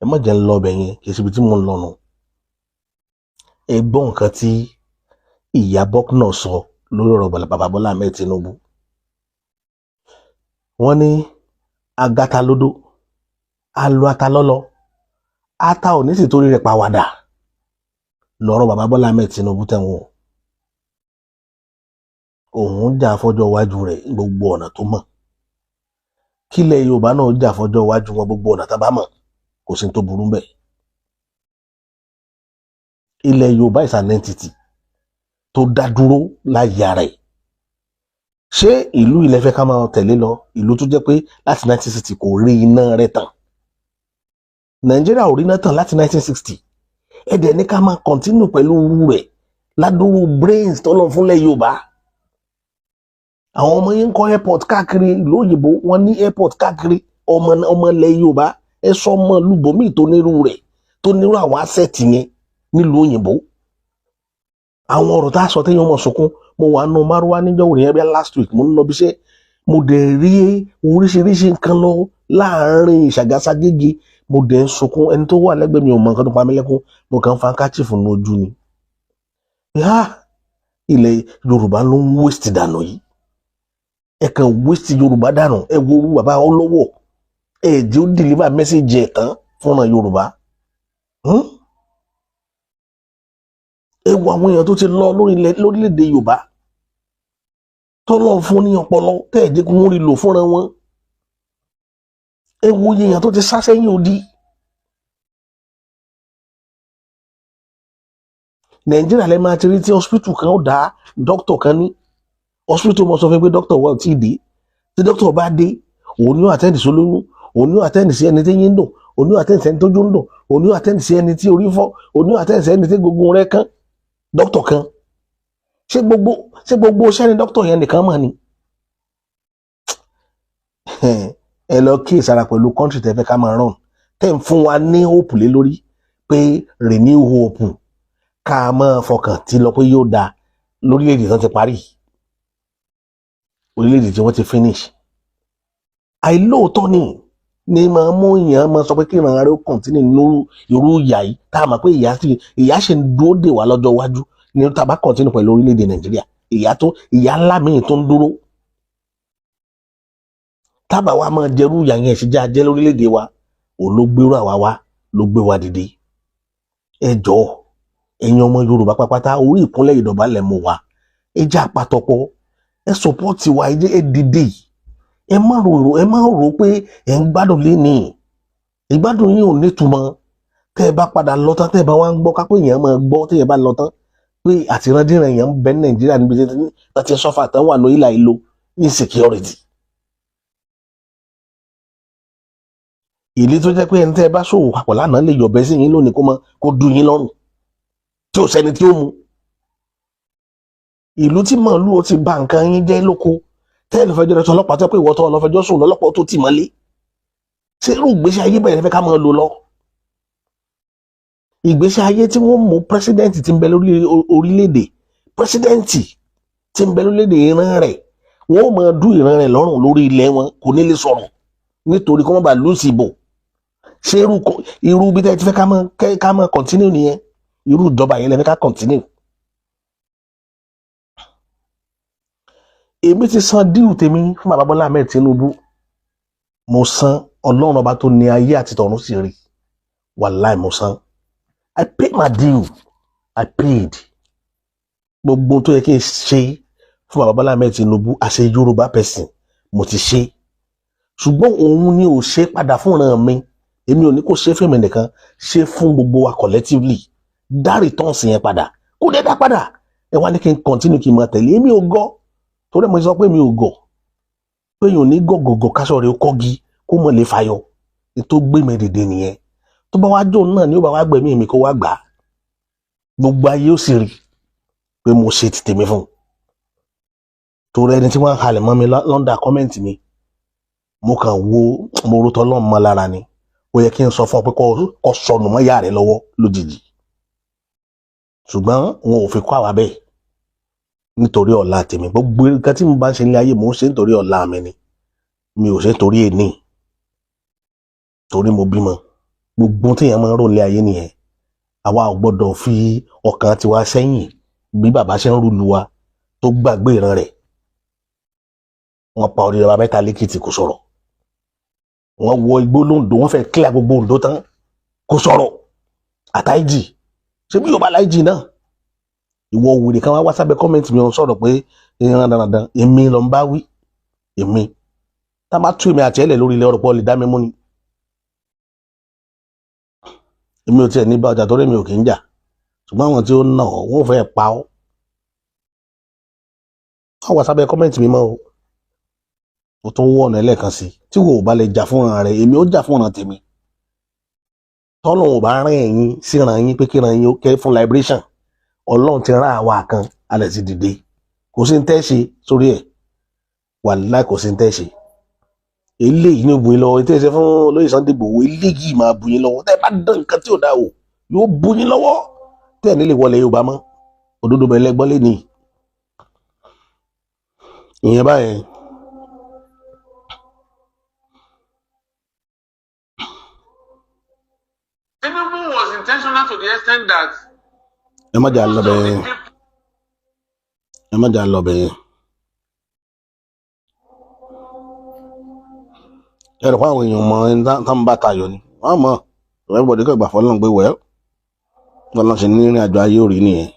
ẹ má jẹ́ ń lọ bẹ̀ yẹn kì í ṣe ibi tí mo ń lọ nù ẹ gbọ́ nǹkan tí ìyá Bucknor sọ lórí ọ̀rọ̀ bàbá Bọ́lá Ahmed Tinubu wọ́n ní agata lódó alo ata lọ́lọ́ ata ò ní sì torí rẹ̀ pàwàdà lọ́rọ̀ bàbá Bọ́lá Ahmed Tinubu tẹ̀wọ̀n òun jà fọ́jọ́ iwájú rẹ̀ gbogbo ọ̀nà tó mọ̀ kílẹ̀ Yorùbá náà jà fọ́jọ́ iwájú wọn gbogbo ọ̀nà tá bá mọ̀ kò sí tó burú bẹ́ẹ̀ ilẹ̀ Yorùbá is an entity tó dá dúró láyé ara ẹ̀ ṣé ìlú ilẹ̀ fẹ́ ká máa tẹ̀lé lọ ìlú tó jẹ́ pé láti 1960 kò rí iná rẹ̀ tàn Nàìjíríà ò rí iná tàn láti 1960 ẹ̀dẹ̀ ní ká máa continue pẹ̀lú rẹ̀ ládùúrú brains tó lọ fúnlẹ̀ Yorùbá àwọn ọmọ yẹn ń kọ́ airport káàkiri ìlú òyìnbó wọn ní airport káàkiri ọmọ ilẹ̀ Yorùbá ẹ sọ ọmọ lùbọ́mì tó nírú rẹ̀ tó nírú àwọn asset yẹn nílùú òyìnbó àwọn ọ̀rọ̀ tá a sọ téèyàn mọ̀ sunkún mo wà nù márùwá níjọ́ òní ẹbí last week mo ń lọ bí iṣẹ́ mo dẹ̀ rí oríṣiríṣi nǹkan lọ láàárín Ìṣàgáṣàgége mo dẹ̀ ń sunkún ẹni tó wà lẹ́gbẹ̀ẹ́ mi ò mọ nǹkan tó pa mí lẹ́kún mo kàn ń fa handkerchief ní ojú ni ilẹ̀ Yorùbá ló ń waste dànù yìí ẹ kàn waste Yorùbá dànù ẹ wo orú bàbá olówó ẹ jẹ́ ó deliver message ẹ̀ tán fúnra Yorùbá ẹ wo àwọn èèyàn tó ti lọ lórílẹ̀‐èdè Yorùbá tó lọ fún ní ọpọlọ tẹ́ ẹ̀ jẹ́ kó wọ́n rí lò fúnra wọn ẹ wo èèyàn tó ti sá sẹ́yìn odi Nàìjíríà lẹ́ máa ti rí tí hospital kan ó dá doctor kan ní hospital mọ̀ sọ fún pé doctor wà tí ì dé tí doctor bá dé òun ni ó attend sí olóyún òun ni ó attend sí ẹni tí yín ń dùn òun ni ó attend sí ẹni tójú ń dùn òun ni ó attend sí ẹni tí orí fọ́ òun ni ó attend sí ẹni tí gbogbo rẹ̀ kán doctor kan ṣé gbogbo iṣẹ́ ni doctor yẹn nìkan mọ̀ ni ẹ lọ kí ìsara pẹ̀lú kọ́ńtì tẹ́ fẹ́ ká máa rán tẹ́ ń fún wa ní hope lé lórí pé renew hope ká máa fọkàn tí lọ pé yóò dáa lórílẹ̀‐èdè tó ti parí orílẹ̀‐èdè tí wọ́n ti finish àìlóòótọ́ ni máa mú èèyàn máa sọ pé kí ìran rẹ̀ ó kọ̀ntínú nínú irú ìyà yìí tá a mọ̀ pé ìyà ṣe ń dúró dè wá lọ́jọ́ iwájú ní tá a bá kọ̀ntínú pẹ̀lú orílẹ̀‐èdè Nàìjíríà ìyà ńlá míì tó ń dúró tábà wa máa jẹrú ìyà yẹn ṣe jẹ́ ajẹ́ lórílẹ̀‐èdè wa òun ló gbérú àwa wá ló gbé wa dìde ẹ jọ̀ọ́ ẹ̀yin ọmọ Yorùbá pápátá orí ìkúnlẹ̀ ìdọ̀bálẹ̀ mọ̀ wá ẹ jẹ́ àpàtọ́pọ̀ ẹ sọpọ́ọ̀tì wa ẹ dìde ẹ má rò pé ẹ ń gbádùn léni ìgbádùn yín ò nítumọ̀ tẹ́ ẹ bá padà lọ tán tẹ́ ẹ bá wá ń gbọ́ kápẹ́ èèyàn máa gbọ́ tẹ́ ẹ bá lọ tán pé àtìrandíran èèyàn ń bẹ ní Nàìjíríà níbi tí ti sọ́fà tán wà ní ìlà ìlò insecurity ìlú tó jẹ́ pé ẹni tẹ́ ẹ bá ṣòwò papọ̀ lánàá lè yọ̀bẹ sí yín lónìí kó dùn yín lọ́rùn tí ò sẹ́ni tí ó mu ìlú tí màálù ó ti ba nǹkan yín jẹ́ lóko tẹ́lẹ̀ fẹjọ́ rẹ̀ sọ ọlọ́pàá tó pé ìwọ́tọ́ ọlọ́fẹjọ́ sùn lọ́lọ́pàá tó tì mọ́lé ṣé irú ìgbésí ayé bẹ̀rẹ̀ fẹ́ ká máa lò lọ ìgbésí ayé tí wọ́n mú pírẹsidẹ́ǹtì tí ń bẹ lórí orílẹ̀-èdè pírẹsidẹ́ǹtì tí ń bẹ lórílẹ̀-èdè ìran rẹ̀ wọ́n máa dú ìran rẹ̀ lọ́rùn lórí ilẹ̀ wọn kò ní lè sọ̀rọ̀ nítorí kó má bàa lùsì ìbò ṣé irú bí tẹ́ ti fẹ́ ká máa kọ̀ntínú nìyẹn irú ìjọba yẹn lẹ́fẹ́ ká kọ̀ntínú. èmi ti san díù tèmi fún bàbá Bọ́lá Ahmed Tinubu mo san Ọlọ́run ọba tó ní ayé àti tọ̀run sì rí wàláì mo san I paid my due I paid gbogbo tó yẹ kí n ṣe fún bàbá Bọ́lá Ahmed Tinubu as a Yorùbá person mo ti ṣe ṣùgbọ́n òun ni ò ṣe padà fún ìran mi èmi ò ní kó ṣe fèmí nìkan ṣe fún gbogbo wa collectively dá returns yẹn padà kó dé dá padà ẹ wá ní kí n continue kí n máa tẹ̀lé èmi ò gọ́ torí mo sọ pé mi ò gọ̀ pé èèyàn ní gọ̀gọ̀gọ̀ káṣọ rẹ̀ ó kọ́gi kó mọ̀ lè fayọ tó gbé mi dìde nìyẹn tó bá wá jóun náà ni ó bá wá gbẹ̀mí mi kó wá gbà á gbogbo ayé ó sì rí pé mo ṣe ti tèmi fún un torí ẹni tí wọ́n ń halẹ̀ mọ́ mi lọ́ndà kọ́mẹ́ǹtì mi mo kàn wo mo ro tọ́lọ́run mọ́ lára ni ó yẹ kí n sọ fún ọ pé kó sọnù mọ́ ìyá rẹ̀ lọ́wọ́ lójijì ṣùgbọ́n wọn ò fi kọ́ àwa bẹ́ẹ̀ nítorí ọ̀la tèmi gbogbo nǹkan tí mo bá ń ṣe ní ayé mò ń ṣe nítorí ọ̀la mi ni mi ò ṣe nítorí èní torí mo bímọ gbogbo téèyàn máa ń rò lé ayé nìyẹn àwa ò gbọ́dọ̀ fi ọkàn tiwa sẹ́yìn bí bàbá ṣe ń rúlu wa tó gbàgbé ìran rẹ̀ wọ́n pa orí ọba mẹ́ta lẹ́kìtì kò sọ̀rọ̀ wọ́n wọ igbó lóńdó wọ́n fẹ́ kílà gbogbo Oǹdó tán kò sọ̀rọ̀ àtàìjì ṣé bí Yorùbá láìjì náà ìwọ òwúrẹ kan wá sábẹ́ kọ́mẹ́ǹtì mi ò sọ̀rọ̀ pé ìran dandan èmi ló ń bá wí èmi tá a bá tú èmi àti ẹlẹ lórí ilẹ̀ ọ̀rọ̀ pọ̀ lè dá mi mú ni èmi ò tiẹ̀ ní bá ọjà torí mi ò kì í jà ṣùgbọ́n àwọn tí ó nà ọ́ wọ́n fẹ́ pa ọ́ wọ́n wá sábẹ́ kọ́mẹ́ǹtì mi mọ́ o tún wọ̀ ọ̀nà ẹlẹ́ẹ̀kan sí tí wò ó bá lè jà fún ọ̀ràn rẹ̀ èmi ó jà fún ọ̀ràn tèmi tọ́lọ̀ ò bá rán ẹ̀yin síran yín pé kíran yín ó kẹ́ fún liberation Ọlọ́run ti rán àwa kan alẹ́ ti dìde kò sí ń tẹ́ ṣe sórí ẹ̀ wàláhì kò sí ń tẹ́ ṣe eléyìí ní buyin lọ́wọ́ ètò ìṣẹ́ fún olóyè Sunday Igboho eléyìí máa buyin lọ́wọ́ tẹ́ ẹ bá dán nǹkan tí ò dáa o yóò buyin lọ́wọ́ tẹ́ ẹ̀ nílé wọlé Yorùbá mọ́ òdodo bẹ̀rẹ̀ lẹ́gbọ́n lé ní ìyẹn báyẹn. Tinubu was intentional to the extent that ẹ má jà lọ bẹ́ẹ̀ ẹ má jà lọ bẹ́ẹ̀ ẹ rò pé àwọn èèyàn mọ ẹni tá ń bá tayọ ni wọ́n mọ̀ everybody kò gbà fọlọ́n pé wẹ́ẹ́ fọlọ́n ṣe ní ìrìn àjò ayé òrí nìyẹn.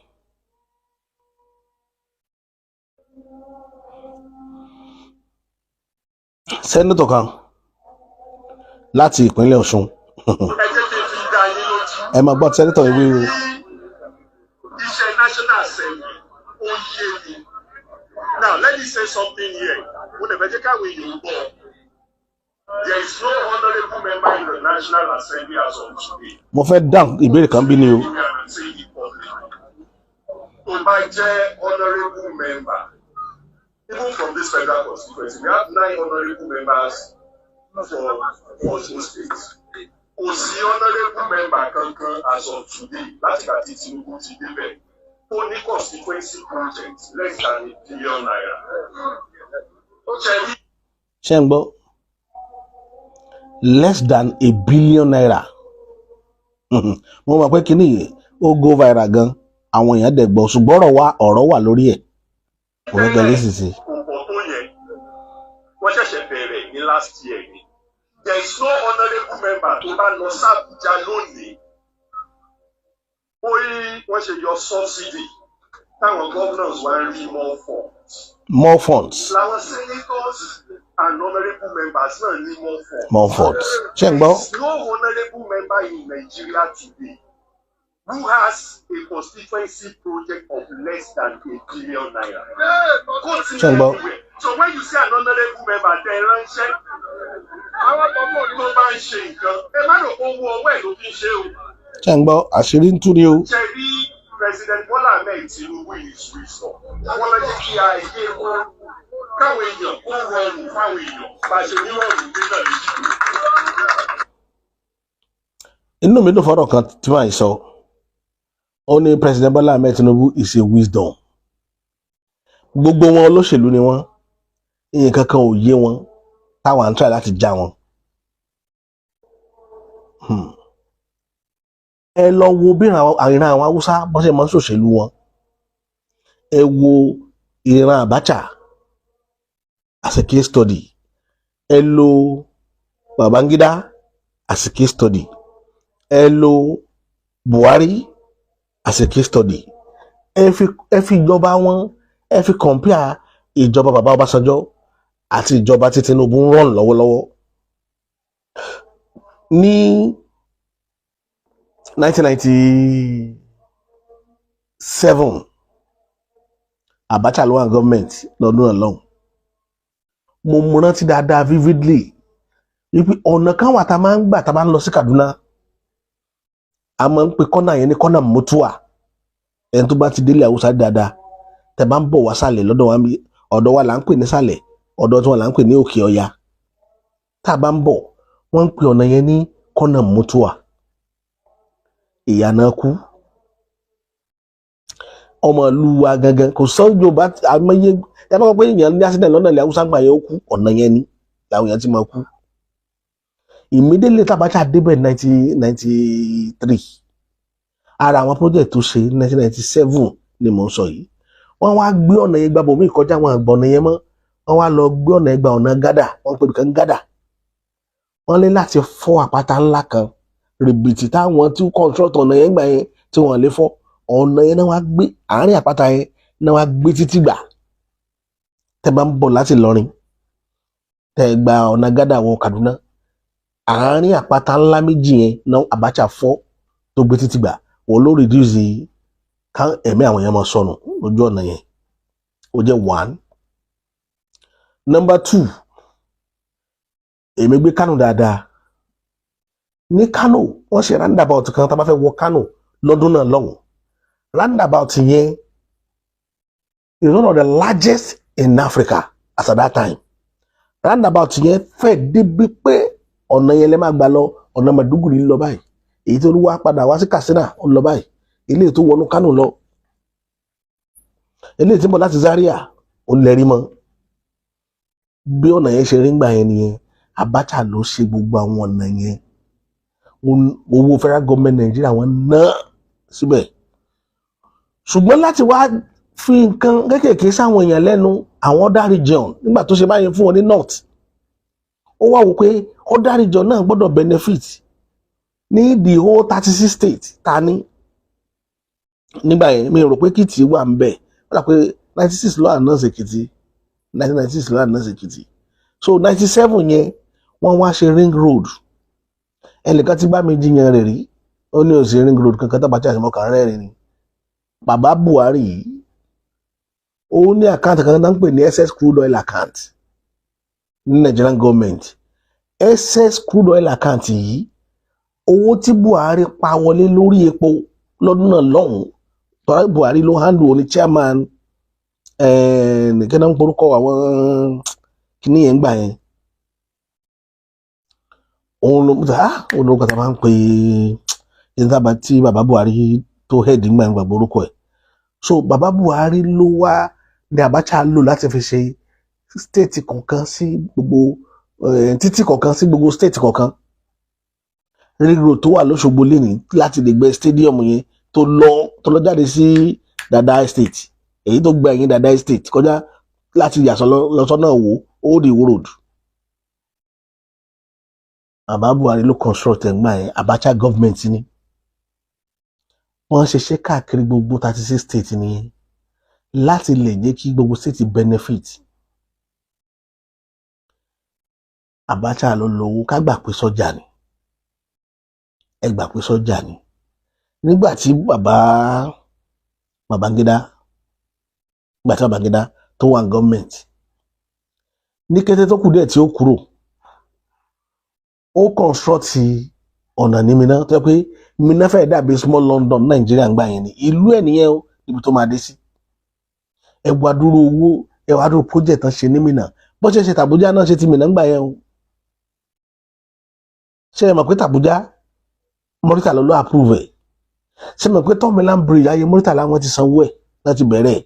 sẹ́nitọ̀ kan láti ìpínlẹ̀ Ọ̀ṣun ẹ máa gbọ́ sẹ́nitọ̀ ìwé o. Iṣẹ́ National Assembly ó yé mi. Now let me say something here. Mo lè fẹ́ jẹ́ káwọn èèyàn gbọ́. There is no honourable member in the National Assembly as of today. Mo fẹ́ dáhùn ìbéèrè kan bí ni o. Tó bá jẹ́ honourable member, even from this federal constituency, we have 9 honourable members for Osun State. Kò sí honourable member kankan as of today láti ìgbà tí Tinubu ti débẹ̀ tó ní constituency project less than £1 billion. Ó ṣe rí. ṣé ń gbọ́ less than £1 billion. Mo mọ̀ pé kíní yìí ó go viral gan àwọn èèyàn dẹ̀ gbọ́ ṣùgbọ́n ọ̀rọ̀ wà lórí ẹ̀ kò fẹ́ gbẹ́lẹ́ sì sí. Ọ̀pọ̀ tó yẹ wọ́n ṣẹ̀ṣẹ̀ bẹ̀rẹ̀ ní last year ni. There is no honourable member tó bá lọ sí Abuja lónìí. Ó rí wọ́n ṣe yọ subsidy táwọn governors wá ń rí more funds. Làwọn senators and honourable members náà ní more funds. Ṣé ń gbọ́? There is no honourable member in Nigeria today who has a constituency project of less than £1 billion. Ṣé ń gbọ́? So when you say an honourable member, tẹ ránṣẹ́, àwọn ọmọ tó bá ń ṣe nǹkan, ẹ má rò pé owó ọwọ́ ẹ̀ ló fi ń ṣe o. Ṣé ń gbọ́? Àṣírí ń tú ni o. Ṣé rí President Bola Ahmed Tinubu is wisdom. Àwọn lọ jẹ́ kí ayé wọn káwọn èèyàn kó rọrùn fáwọn èèyàn bá ṣe ní rọrùn nígbà méjì. Inú mi dùn fọ́rọ̀ kan tí màá sọ. Ó ní President Bola Ahmed Tinubu is a wisdom. Gbogbo wọn olóṣèlú ni wọ́n. Nǹkan kan ò yé wọn táwọn ń try láti já wọn. Ẹ lọ wo bí ìran àwọn Haúsá bọ́n ṣe máa ń ṣòṣèlú wọn. Ẹ wo ìran Abacha as a case study. Ẹ lo Babangida as a case study. Ẹ lo Buhari as a case study. Ẹ fi ìjọba wọn ẹ fi compare ìjọba bàbá Ọbásanjọ́ àti ìjọba tí Tinubu ń rán lọ́wọ́lọ́wọ́. Ní 1997 Abacha ló wà ní gọ́ọ̀mẹ̀ntì lọ́dún náà lọ́hùn. Mo rántí dáadáa vividly wípé ọ̀nà kan wà tá a máa ń gbà tá a máa ń lọ sí Kaduna. A máa ń pe kọ́nà yẹn ní kọ́nà Mutua. Ẹni tó bá ti délé Haúsá dáadáa tẹ́ bá ń bọ̀ wá sàlẹ̀ lọ́dọ̀ wa là ń pè ní sàlẹ̀ ọ̀dọ̀ tí wọ́n là ń pè ní Òkè Ọya. Tá a bá ń bọ̀ wọ́n ń pe ọ̀nà yẹn ní kọ́nà Mutua. Ìyànà kú ọmọ ìlú wa gangan kò sọ́jọ́ bá àmọ́yé ẹ bá wọ́n pé èèyàn ní accident lọ́nà ilẹ̀ Haúsá gbà yẹn ó kú ọ̀nà yẹn ni làwọn èèyàn ti máa kú. Immediately Abacha débẹ̀ 1993 ara àwọn project tó ṣe 1997 ni mò ń sọ yìí. Wọ́n wá gbé ọ̀nà yẹn gbàbọ̀ mí kọjá àwọn àgbà ọ̀nà yẹn mọ́. Wọ́n wá lọ gbé ọ̀nà yẹn gba ọ̀nà gádà wọ́n pè nǹkan gádà. Wọ́n lé láti fọ́ àpáta ńlá kan rìbìtì táwọn tí kọ́ńtrọ́tọ̀ ọ̀nà yẹn gbà yẹn tí wọ́n lè fọ́ ọ̀nà yẹn náà wá gbé àárín àpáta yẹn náà wá gbé títí gbà. Tẹ́ bá ń bọ̀ láti Ìlọrin tẹ́ gba ọ̀nà gádà wọ Kaduna àárín àpáta ńlá méjì yẹn náà Abacha fọ́ tó gbé títí gbà wọ́n ló reduce ká ẹ̀mí àwọn yẹn máa sọnù lójú ọ̀nà yẹn. Ó jẹ́ 1. Number 2 èmi gbé Kánò dáadáa. Ní Kánò wọ́n ṣe roundabout kan tá a bá fẹ́ wọ Kánò lọ́dún náà lọ́hùn. Roundabout yẹn is one of the largest in Africa as at that time. Roundabout yẹn fẹ́ débi pé ọ̀nà yẹn lè máa gbà lọ ọ̀nà Maiduguri lọ báyìí èyí tó wá padà wá sí Katsina ó lọ báyìí ilé tó wọnú Kánò lọ ilé tí ń bọ̀ láti Zaria ó lẹ́rí mọ́. Bí ọ̀nà yẹn ṣe rí ń gbà yẹn nìyẹn Abacha ló ṣe gbogbo àwọn ọ̀nà yẹn. Owó federal government Nàìjíríà wọn ná síbẹ̀. Ṣùgbọ́n láti wá fi nǹkan kéékèèké sáwọn èèyàn lẹ́nu àwọn other region nígbà tó ṣe báyẹn fún wọn ní north. Ó wá wò pé other region náà gbọ́dọ̀ benefit ní the whole 36 states ta ní. Nígbà yẹn mi rò pé Èkìtì wà ń bẹ̀ wọ́n dà pé 96 ló announce Èkìtì 1996 ló announce Èkìtì. So 97 yẹn wọ́n wá ṣe ring road. Ẹnìkan tí bá mi jiyàn rẹ̀ rí ó ní òsì ring road kankan tó bá tí àṣemọ́ kan rẹ́rìn ni. Bàbá Buhari yìí ó ní àkáǹtì kan tó ń pè ní SS crude oil account ní Nigerian government. SS crude oil account yìí owó tí Buhari pa wọlé lórí epo lọ́dún náà lọ́hùn-ún tọ́lá Buhari ló handle ní chairman nìkan náà ń porúkọ àwọn kìnìyẹn gbà yẹn òun ló kàtà máa ń pè ìjọba tí bàbá Buhari tó head ńgbà ìgbàgbọ́ orúkọ ẹ̀. So bàbá Buhari ló wá ní Abacha lò láti fi ṣe state kọ̀ọ̀kan sí gbogbo títì kọ̀ọ̀kan sí gbogbo state kọ̀ọ̀kan. Ring road tó wà lóṣogbo lẹ́ni láti lè gbé stadium yẹn tó lọ jáde sí Dada Estate, èyí tó gba ẹ̀yìn Dada Estate kọjá láti yàsọ lọ́sọ́nà wò Old Iwo Road. Bàbá Buhari ló construct ẹ̀gbà yẹn. Abacha government ni wọ́n ṣiṣẹ́ káàkiri gbogbo 36 state nìyẹn láti lè jẹ́ kí gbogbo state benefit. Abacha ló lówó ká gbà pé sọ́jà ni, ẹ gbà pé sọ́jà ni. Nígbà tí Babangida tó wà gọ́ọ̀mẹ̀ntì, ní kété tó kù díẹ̀ tí ó kúrò, ó construct ọ̀nà ní Minna tó yẹ pé Minna fẹ́ dàbí small London Nàìjíríà ń gbà yẹn ni. Ìlú ẹ̀ nìyẹn o, ibi tó máa dé sí. Ẹ wá dúró owó, ẹ wá dúró project tán ṣe ní Minna. Bó ṣe ṣe tàbújá náà ṣe ti Minna ń gbà yẹn o. Ṣé ẹ mọ̀ pé tàbújá Murtala ló approve ẹ̀? Ṣé ẹ mọ̀ pé Third Mainland Bridge ayé Murtala wọn ti sanwó ẹ̀ láti bẹ̀rẹ̀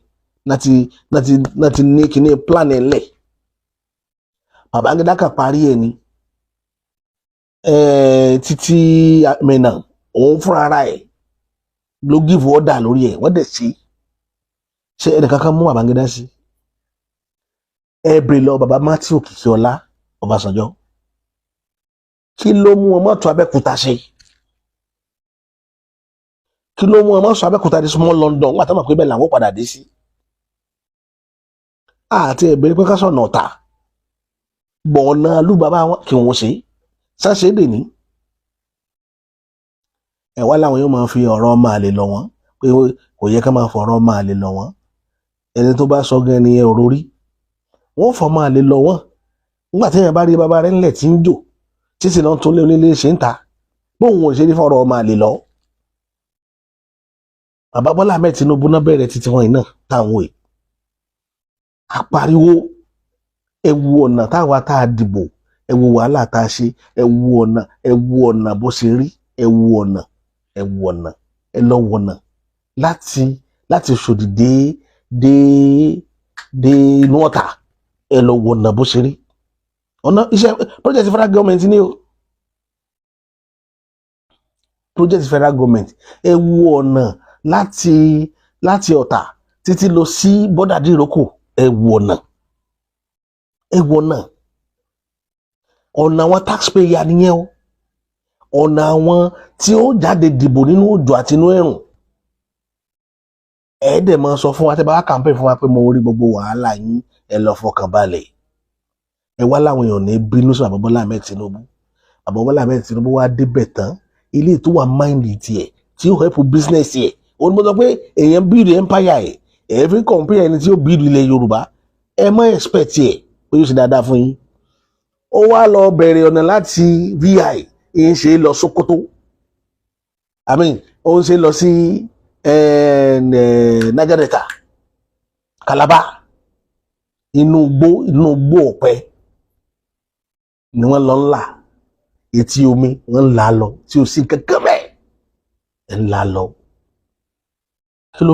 láti ní kíní plan ẹ̀ lẹ̀? Babangida kan parí ẹ̀ ni. Títí Minna òun fúnra ara ẹ̀ ló give order lórí ẹ̀, wọ́n dẹ̀ ṣe ẹnì kankan mú Babangida sí. Ẹ bèrè lọ bàbá Matthew Òkìkíọlá Ọbásanjọ́, kí ló mú ọmọ tó Abẹ́òkúta ṣe? Kí ló mú ọmọ sọ Abẹ́òkúta di small London wọ́n àtàwọn pé bẹ́ẹ̀ làwọn padà dé sí? Àti ẹ̀bẹ̀rẹ̀ pé ká sọ̀nà ọ̀tà bọ̀ọ̀nà alúbàbá wọn kí wọ́n ṣe sáṣẹ́ dè ní. Ẹ̀wá làwọn yóò máa fi ọ̀rọ̀ máa lè lọ wọ́n pé kò yẹ ká máa fọ̀rọ̀ máa lè lọ wọ́n. Ẹni tó bá sọ gan ni ọ̀rọ̀ rí wọ́n fọ̀ máa lè lọ wọ́n. Nígbà tí èèyàn bá rí bàbá rẹ̀ ńlẹ̀ tí ń jò títí náà tó lé onílé ṣe ń ta bóun ò ṣe ní fọ̀rọ̀ máa lè lọ. Bàbá Bọ́lá Ahmed Tinubu náà bẹ̀rẹ̀ títí wọn iná táwọn èè apariwo ẹwu ọ̀nà táwa tá a dìbò, ẹwu wàhálà tá a ṣe, ẹwu ọ̀nà bó ṣe rí, ẹwu ọ̀nà ẹ lọ wọ̀nà láti ṣòdì dé inú ọ̀tà, ẹ lọ wọ̀nà bó ṣe rí. Ọ̀nà iṣẹ́ project federal government ni o, project federal government ẹwu ọ̀nà láti ọ̀tà títí lọ sí bọ́dà dìrókò, ẹwu ọ̀nà àwọn taxpayer nìyẹn o, ọ̀nà àwọn tí ó jáde dìbò nínú òjò àti inú ẹ̀rùn. Ẹ̀ẹ́dẹ̀ máa sọ fún wa tẹ́ bá wá campaign fún wa pé mo rí gbogbo wàhálà yín, ẹ lọ fọkàn balẹ̀. Ẹ wá láwọn èèyàn ní bínú sí Bàbá Bọ́lá Ahmed Tinubu. Bàbá Bọ́lá Ahmed Tinubu wá débẹ̀ tán, ilé tó wà mind tiẹ̀ tí ó help business ẹ̀. Òun mo sọ pé èèyàn build empire ẹ̀, ẹ̀ fi compare ẹni tí ó build ilẹ̀ Yorùbá, ẹ má expect ẹ̀ pé yóò ṣe dáadáa fún yín. Ó wá lọ bẹ̀rẹ̀ ọ̀nà láti VI ń ṣe lọ Sokoto, ó ń ṣe lọ sí Niger Delta, Calabar, inú igbó ọ̀pẹ ni wọ́n lọ ńlá, etí omi wọ́n ńlá lọ tí ó sì kankan bẹ́ẹ̀ ńlá lọ. Kí ló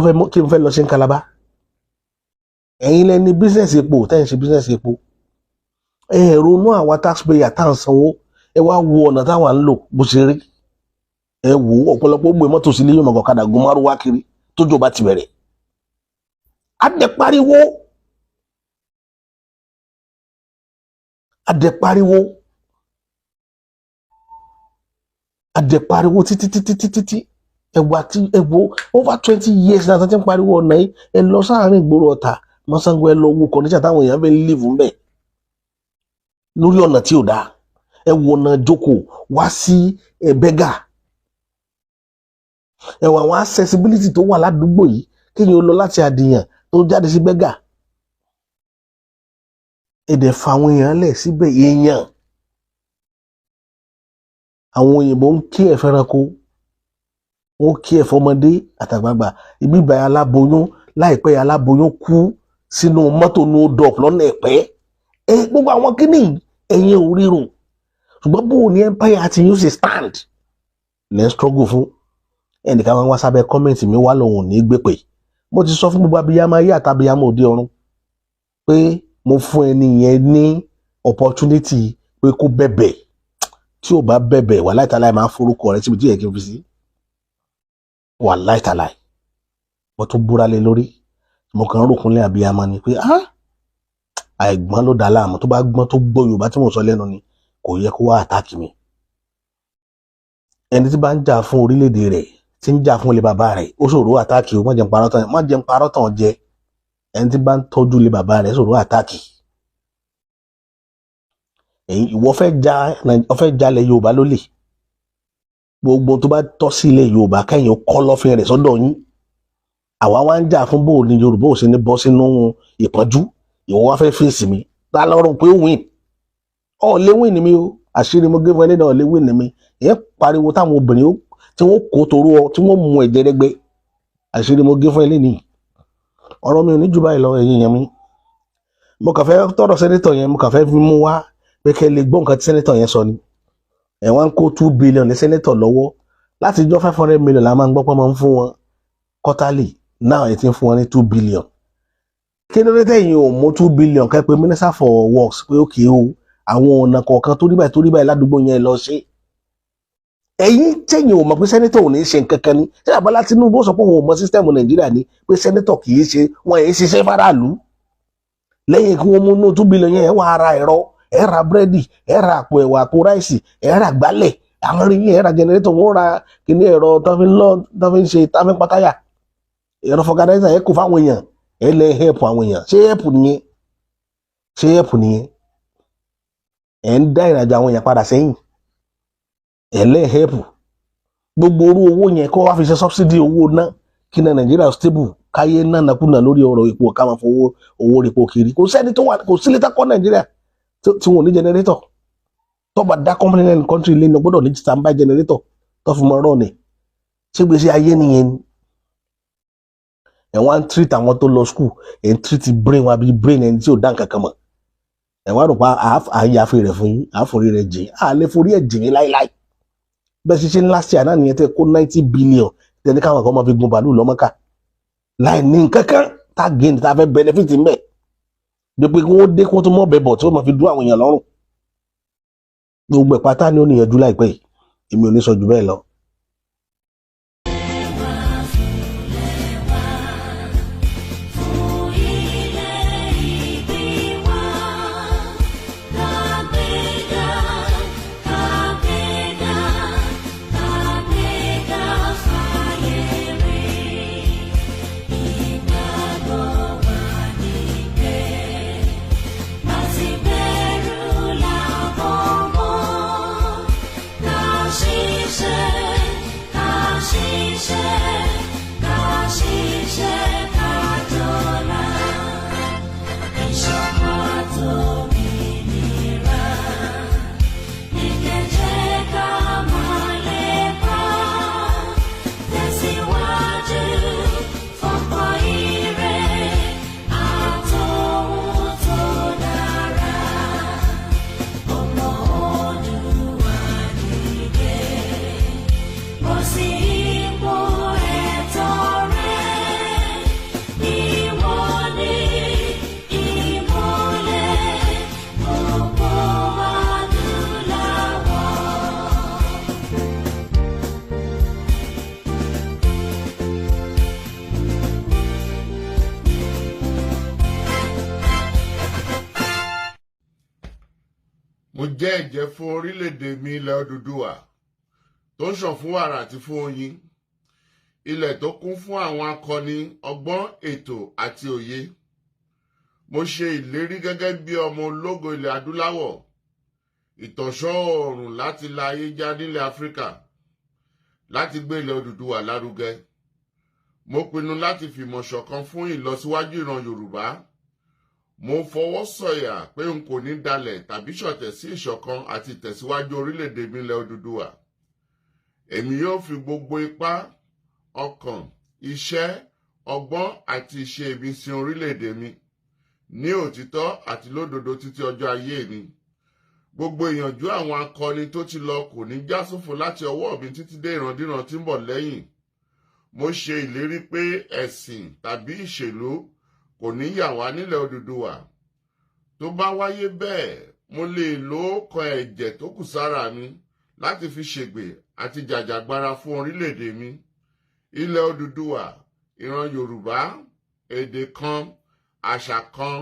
fẹ́ lọ sí Calabar? Ẹ̀yin lẹni business epo tẹ́yìn ṣe business epo, ẹ ronú àwa taxpayer tá à ń sanwó, ẹ wá wo ọ̀nà táwa ń lò bó ṣe rí. Ẹ wo ọ̀pọ̀lọpọ̀ gbé mọ́tò sílé yóò mọ̀ ọ̀kadà gun márùwá kiri tójò bá ti bẹ̀rẹ̀. Adẹ̀pariwo títí ẹwọ over 20 years náà tí ń pariwo ọ̀nà yìí. Ẹ lọ sáàárín ìgboro Ọ̀tà Mọ́sángbó, ẹ lọ wo kọ̀níṣà táwọn èèyàn fẹ́ live ń bẹ̀ lórí ọ̀nà tí ò dáa. Ẹ wo ọ̀nà Jókòó wá sí Bẹ́gà, ẹ wo àwọn accessibility tó wà ládùúgbò yìí, kéèyàn ó lọ láti Àdìyàn tó jáde sí Bẹ́gà. Ẹ̀dẹ̀ fa àwọn èèyàn lẹ̀ síbẹ̀ èèyàn. Àwọn òyìnbó ń kí ẹ̀ fẹ́ranko, wọ́n kí ẹ̀ fọmọdé àtàgbàgbà. Ibi ìgbà aláboyún láìpẹ́ aláboyún kú sínú mọ́tò ní odò lọ́nà Ẹ̀pẹ́. Gbogbo àwọn kíní ẹ̀yin ò rírun. ṣùgbọ́n bó ní empire àti yóò ṣe stand lẹ́ ń struggle fún. Ẹnìkan wọn wá sábẹ́ kọ́mẹ́ǹtì mi wá lòun ní gbé pé mo ti sọ fún gbogbo abiyamọ ayé àtàbíyamọ òde ọ̀run pé mo fún ẹni yẹn ní opportunity pé kó bẹ̀bẹ̀, tí ò bá bẹ̀bẹ̀ wàláhì tàláhì máa forúkọ rẹ̀ síbi tí yẹ kí n fi sí, wàláhì tàláhì mo tún búra lé lórí. Mo kàn ń rò kúnlẹ̀ abiyamọ ni pé àìgbọ́n ló dá láàmú, tó bá gbọ́n tó gbọ́ Yorùbá tí mo sọ lẹ́nu ni kò yẹ kó wá àtàkì mi. Ẹni tí bá ń jà fún orílẹ̀-èdè rẹ̀, tí ń jà fún ilé bàbá rẹ̀, ó ṣòro àtàkì o, má jẹ́ ń parọ́ tàn jẹ. Ẹni tí bá ń tọ́jú ilé bàbá rẹ̀ ṣòro àtàkì. Ìwọ fẹ́ jalẹ̀ Yorùbá lólè, gbogbo tó bá tọ́ sí ilẹ̀ Yorùbá kẹ́yìn kọ́ lọ́fin rẹ̀ sọ́dọ̀ yín. Àwa wá ń jà fún bóò ní Yorùbá ò sí ní bọ́ sínú ìpọ́njú, ìwọ wá fẹ́ fèsì mi tá lọ́rùn pé ó win. Ọ̀ lé win ni mi o, àṣírí mo gé fún ẹni náà lé win ni mi. Ìyẹn pariwo táwọn obìnrin tí wọ́n kó torú ọ, tí wọ́n mú ẹ̀jẹ̀ rẹ́gbẹ́, àṣírí mo gé fún ẹni nìyí. Ọ̀rọ̀ mi ò ní jù báyìí lọ ẹ̀yin yẹn mi. Mo kàn fẹ́ tọ̀rọ̀ sẹ́nétọ̀ yẹn, mo kàn fẹ́ fi mú wá pé kẹ́ lè gbọ́ nǹkan tí sẹ́nétọ̀ yẹn sọ ni. Ẹ̀ wá ń kó 2 billion ní sẹ́nétọ̀ lọ́wọ́, láti jọ́ 500 million la máa ń gbọ́ pé máa ń fún wọn quarterly, now ẹ̀ ti ń fún wọn ní 2 billion. Kí ló dé tẹ̀yìn ò mú 2 billion kẹ́ pé minister for works pé ó kéé o, àwọn ọ̀nà kọ̀ọ̀kan tó rí báyìí ládùúgbò yẹn lọ ṣe. Ẹ̀yin tẹ̀yìn ò mọ̀ pé sẹ́nétọ̀ ò ní ṣe nǹkan kan ni. Ṣé Bọ́lá Tinubu sọ pé òun ò mọ sísítẹ́ẹ̀mù Nàìjíríà ni pé sẹ́nétọ̀ kì í ṣe, wọ́n èyí ṣiṣẹ́ fáráàlú. Lẹ́yìn kí wọ́n mú 2 billion yẹn, ẹ̀ wá ara ẹ̀rọ, ẹ̀ ra búrẹ́dì, ẹ̀ ra àpò ẹ̀wà, àpò ráìsì, ẹ̀ ra gbálẹ̀, àwọn rí yẹn, ẹ̀ ra jẹnẹrétọ̀, wọ́n ra kíní ẹ̀rọ tó fi ń ṣe táfín pátáyà, ẹ̀rọ fọgànáìsà ẹ̀ kò fáwọn èèyàn, ẹ̀ lẹ́ help àwọn èèyàn. Ṣé help nìyẹn? Ẹ̀ ń dá ìrìnàjò àwọn èèyàn padà sẹ́yìn, ẹ̀ lẹ́ help. Gbogbo orú owó yẹn kó wá fi ṣe subsidy owó náà kí ní Nàìjíríà stable, káyé náà nàkúnà lórí ọ̀rọ̀ epo, ká máa fowó owó repo kiri. Kò sẹ́ni tó wà, kò sí létà kọ́ Nàìjíríà tí wọn ò ní generator. Tó bá dá company and country lé ní gbọ́dọ̀ ní standby generator tó fi mọ ọ̀rọ̀ ni. Ṣé gbèsè ayé nìyẹn ni? Ẹ̀ wá ń treat àwọn tó lọ school, ẹ̀ ń treat brain wa bí brain ẹni tí ò dá nǹkan kan mọ̀. Ẹ̀ wá rò pa àyàfi rẹ̀ fún yín, àforí rẹ̀ jìn, lè forí ẹ̀ jìn láíláí. Bẹ́ẹ̀ ṣe ní last year náà nìyẹn tẹ́ kó 90 billion tẹ́ni káwọn kan máa fi gun bàálù lọ́mọ́ká. Láì ní nǹkan kan tá gain tá fẹ́ benefit ń bẹ̀. Bí pé kí wọ́n dé kó tó mọ́ bẹ̀bọ̀ tí wọ́n máa fi dún àwọn èèyàn lọ́rùn. Gbogbo ẹ̀pátá ni ó níyànjú láìpẹ́ yìí, èmi ò ní sọ jù bẹ́ẹ̀ lọ. Mo jẹ́ ẹ̀jẹ́ fún orílẹ̀-èdè mi ilẹ̀ Odùduwà tó ń ṣàn fún wàrà àti fún oyin, ilẹ̀ tó kún fún àwọn akọni ọgbọ́n, ètò àti òye. Mo ṣe ìlérí gẹ́gẹ́ bí ọmọ ológo ilẹ̀ adúláwọ̀, ìtànṣán oòrùn láti la ayé já nílẹ̀ Áfíríkà, láti gbé ilẹ̀ Odùduwà lárugẹ. Mo pinnu láti fìmọ̀ ṣọ̀kan fún ìlọsíwájú ìran Yorùbá. Mo fọwọ́ sọ̀yà pé n kò ní dalẹ̀ tàbí ṣọ̀tẹ̀ sí ìṣọ̀kan àti ìtẹ̀síwájú orílẹ̀-èdè mi ilẹ̀ Odùduwà. Èmi yóò fi gbogbo ipá, ọkàn, iṣẹ́, ọgbọ́n àti ìṣe mi sin orílẹ̀-èdè mi ní òtítọ́ àti lódodo títí ọjọ́ ayé mi. gbogbo ìyànjú àwọn akọni tó ti lọ kò ní já sófo láti ọwọ́ mi títí dé ìrandíran tí ń bọ̀ lẹ́yìn. Mo ṣe ìlérí pé ẹ̀sìn tàbí ìṣèlú kò ní yà wá nílẹ̀ Odùduwà. Tó bá wáyé bẹ́ẹ̀, mo lè lo ọ̀kan ẹ̀jẹ̀ tó kù sára mi láti fi ṣègbè àti jàjàgbara fún orílẹ̀-èdè mi. Ilẹ̀ Odùduwà, ìran Yorùbá, èdè kan, àṣà kan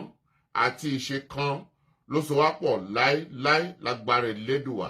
àti ìṣe kan ló so wá pọ̀ láéláé lágbára Elédùwà.